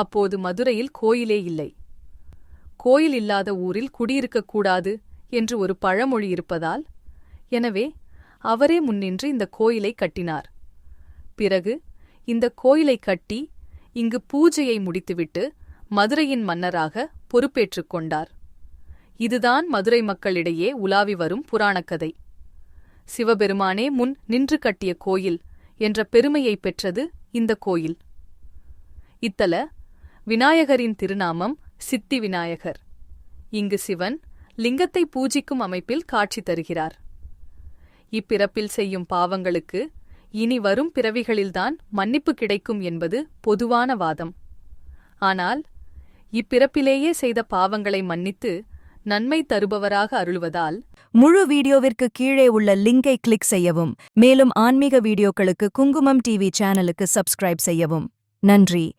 அப்போது மதுரையில் கோயிலே இல்லை. கோயில் இல்லாத ஊரில் குடியிருக்கக்கூடாது என்று ஒரு பழமொழி இருப்பதால், எனவே அவரே முன்னின்று இந்த கோயிலை கட்டினார். பிறகு இந்த கோயிலை கட்டி இங்கு பூஜையை முடித்துவிட்டு மதுரையின் மன்னராக பொறுப்பேற்றுக் கொண்டார். இதுதான் மதுரை மக்களிடையே உலாவி வரும் புராணக்கதை. சிவபெருமானே முன் நின்று கட்டிய கோயில் என்ற பெருமையை பெற்றது இந்த கோயில். இத்தல விநாயகரின் திருநாமம் சித்தி விநாயகர். இங்கு சிவன் லிங்கத்தை பூஜிக்கும் அமைப்பில் காட்சி தருகிறார். இப்பிறப்பில் செய்யும் பாவங்களுக்கு இனி வரும் பிறவிகளில்தான் மன்னிப்பு கிடைக்கும் என்பது பொதுவான வாதம். ஆனால் இப்பிறப்பிலேயே செய்த பாவங்களை மன்னித்து நன்மை தருபவராக அருளுவதால் முழு வீடியோவிற்கு கீழே உள்ள லிங்கை கிளிக் செய்யவும். மேலும் ஆன்மீக வீடியோக்களுக்கு குங்குமம் டிவி சேனலுக்கு சப்ஸ்கிரைப் செய்யவும். நன்றி.